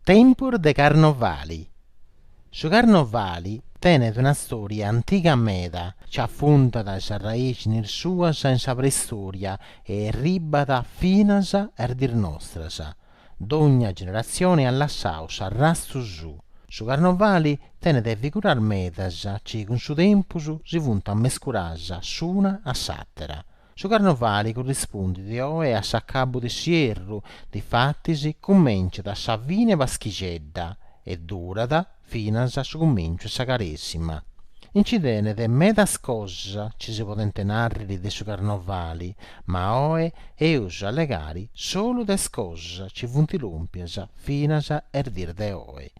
tempur de carnovali. Su carnovali tenet una storia antica meda, ci affonda da sa raici nel sua senza preistoria e ribada finas er dir nostrasa. D'ogna generazione alla sausa rastu su. Su carnovali tenet e figurar medas, ci con su tempus si vunta a mescurasa suna a sattera. Su carnovali corrisponde di oe a s'accabbo di sierru, di fattisi comincia da sa vine vaschigedda e durada finas a su comincio sa caressima. Incidene de medas cosa ci si potente narriri de su carnovali, ma oe eus allegari solo des cosa ci funti lumpiasa finasa er dir de oe.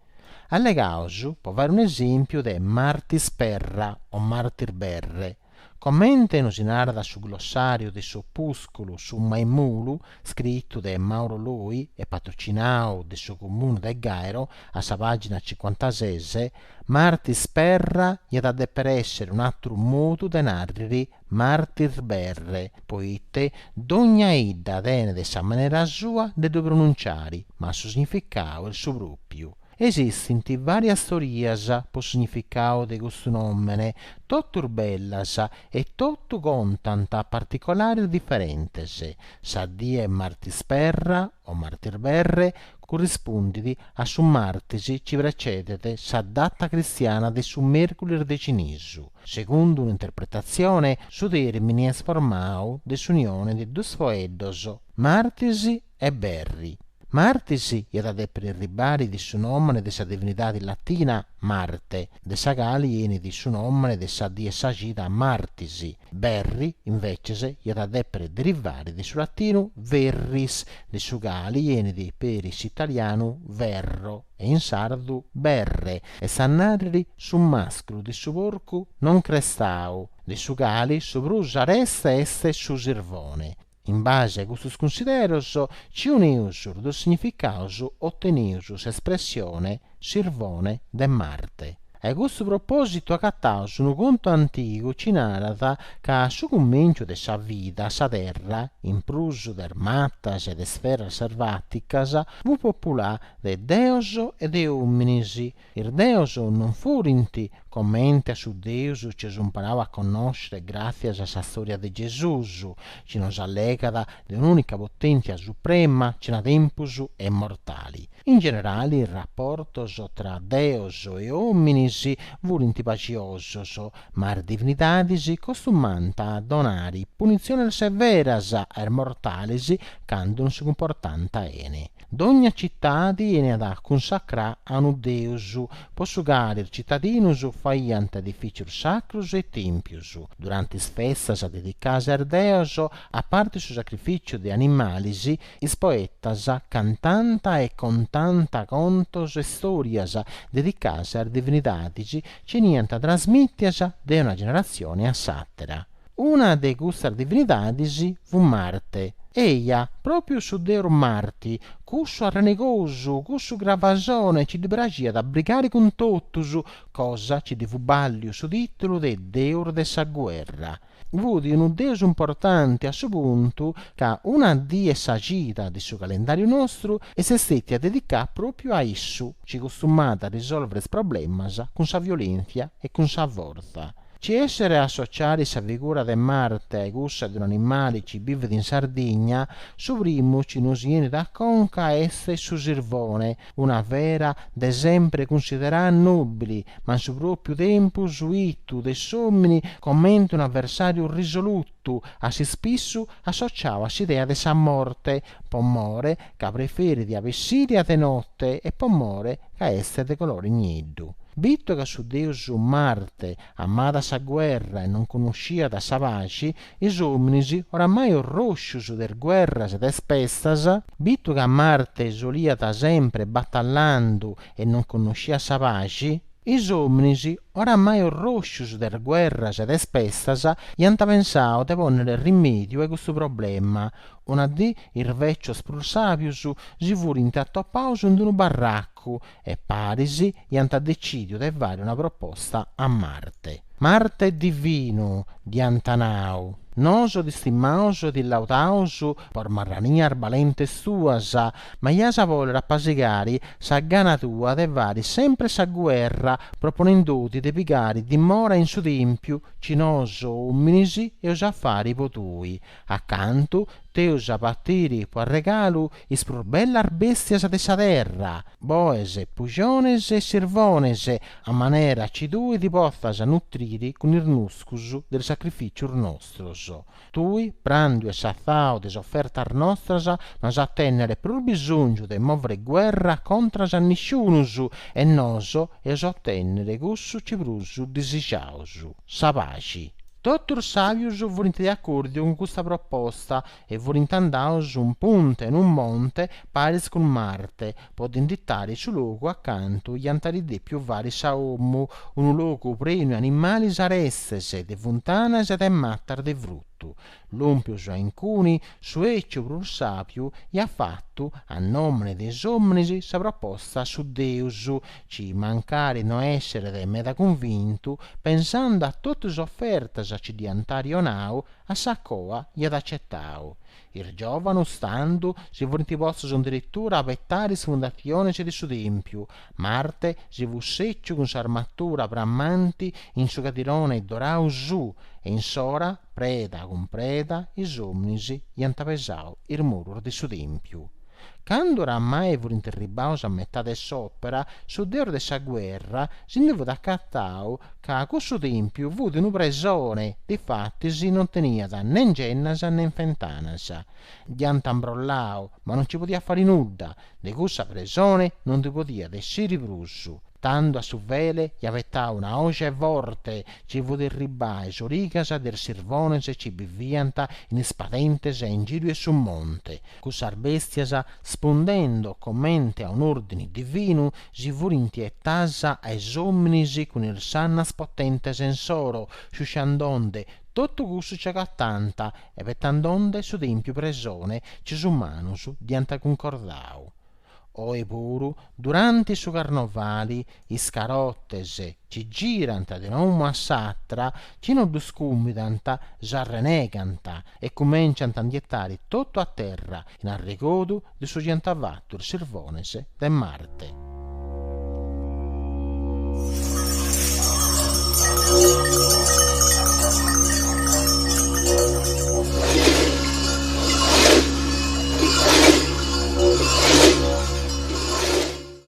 Allegausu può fare un esempio de martis perra o martir berre. Commente non si narra sul glossario di Soppuscolo su Maimulu, scritto da Mauro Lui e patrocinato del suo comune del Gairo, a sa pagina 56, martis perra gli ha dato per essere un altro modo di narrare martir berre, poiché d'ogna idda tene de sa maniera sua de due pronunciare, ma su significato il suo proprio. Esistenti varie storias po significado de questo nomene, tutto bellas e tutto contant a particolari differentes. Sa die martis perra o martir berre corrisponditi a su martesi ci precedete sa data cristiana de su merculir de cinisu. Secondo un'interpretazione, su termine è sformao de s'unione di due foeddos, martisi e berri. Martisi è da per il ribari di suo nome de sa divinità latina Marte, de sa gali ieni di suo nome de sa die sagita Martisi. Berri, invece, è da per derivare di suo latino verris, de su gali ieni di peris italiano verro, e in sardu berre, e sa narriri su mascolo di su porcu non crestau, de su gali su brusa resta este su sirvone. In base a questi consideros, ci unius do significaus ottenius espressione sirvone de Marte. A questo proposito accattaus un conto antico ci narra che a su comincio de sa vita sa terra, in prusu der mattas e de sferas selvaticas, fu popolà de deos e de homminis. Ir deos non furinti commente su Deus ci imparava a conoscere grazie a sa storia di Gesù, ci nos allega di un'unica potenza suprema, ci na tempus e mortali. In generale il rapporto tra Deus e homminis volenti paciosos, ma divinidadis costumanta a donari punizioni severas a mortalis quando non si comportanta ene. D'ogna città viene da consacrare a un Deus, possugare il cittadinus faiant edificius sacrus e tempius. Durante is festas dedicate al Deus, a parte su sacrificio de animalis, is poetas cantanta e contanta contos e storias dedicate al divinidadis ceniant trasmittias de una generazione a s'attera. Una de queste divinidadis fu Marte. Eia, proprio su deur Marti, cussu arrenegosu, cussu gravasone, ci dibragia da brigare con tottusu, cosa ci di fu bagliu su titolo de deur de sa guerra. Vudi un deus importante a su punto che una die sagita di suo calendario nostro e se stetti a dedicare proprio a issu, ci costumata a risolvere problemas con sa violenza e con sa forza. Ci essere associati sa figura de Marte ai gussa di un animale ci vive in Sardegna, su primo ci non si viene da conca esse su Sirvone, una vera de sempre considerata nobili, ma su proprio tempo su ittu de sommini commenta un avversario risoluto, a si spesso associava s'idea de sa morte, pomore che preferi di avessiria de notte e pomore che esse de colore igneddu. Vitto che su Deus Marte amata sa guerra e non conoscia da savaci, is omnis oramai orroscius der guerras ed espestas, vitto che a Marte solia da sempre battallando e non conoscia savaci, is omnis oramai orroscius der guerras ed espestas iant pensau de ponere rimedio a questo problema. Una dì il vecchio sprulsapius si furint attoppaus in un barracco e parisi iant decidio de fare una proposta a Marte. Marte è divino, di Antanau. Noso distimauso di lautausu por marrania arbalente suasa, ma iasa voler appasigari sa gana tua de vari sempre sa guerra, proponenduti de pigari dimora in su tempiu, cinoso umminisi e os affari potui. Accanto teus a partiri po regalu is pur bellar bestias de sa terra, boese, pugiones e sirvones, a manera ci dui di possas nutriri con il nuscus del sacrificiu nostros. Tui, prandu e sazzao des offertas nostras, mas a tenere pur bisogno de movere guerra contras a nisciunus, e noso es ottennere gussu cibrusu disigiausu. Sa paci. Tutti sabios volent de accordo con questa proposta e volent andaus un punte in un monte pares con Marte, pod indittare su luogo accanto gli antari de più vari saommu, un luogo preno animali aresses, de fontanas ed mattar de frutto. L'umpius incuni su eccio prur sapiu e ha fatto a nome des omnes sa proposta su Deus, ci mancare no essere de meda convinto, pensando a tutte le offerte ci diantarionau, a saccoa e ad accettau. Il giovane stando si volenti possono addirittura abbettare fondazioni di su tempio. Marte si fu seccio con s'armatura brammanti in su cadirone dorau su, e in sora, preda con preda, is omnisi gli antapesau il muro di su tempio. Quando oramai fu interribaus a metà de s'opera, su deo de sa guerra, si ne fu accattau che a questo tempio fu di un presone, difatti si non tenia né gennas né fentanas. Gli antambrollao, ma non ci podia fare nulla, di questa presone non ti podia desire brussu. Tanto a su vele gli avettà una oce vorte, ci fu derribai su rigas del sirvones ci bivianta in spatentes e in giro e su monte. Cusar bestias, spondendo commente a un ordine divino, si fu intiettasa ai somnisi con il sannas potentes in soro, sciusciandonde tutto gusto c'è cattanta, e vettandonde su tempio presone ci su manus dianta concordau. Oi puru, durante su carnovali, i scarottes ci giranta di nomo a sattra, ci non duscumidanta, s'arreneganta e comincianta a andiettare tutto a terra, in arrigodu di su giantavattur sirvones de Marte.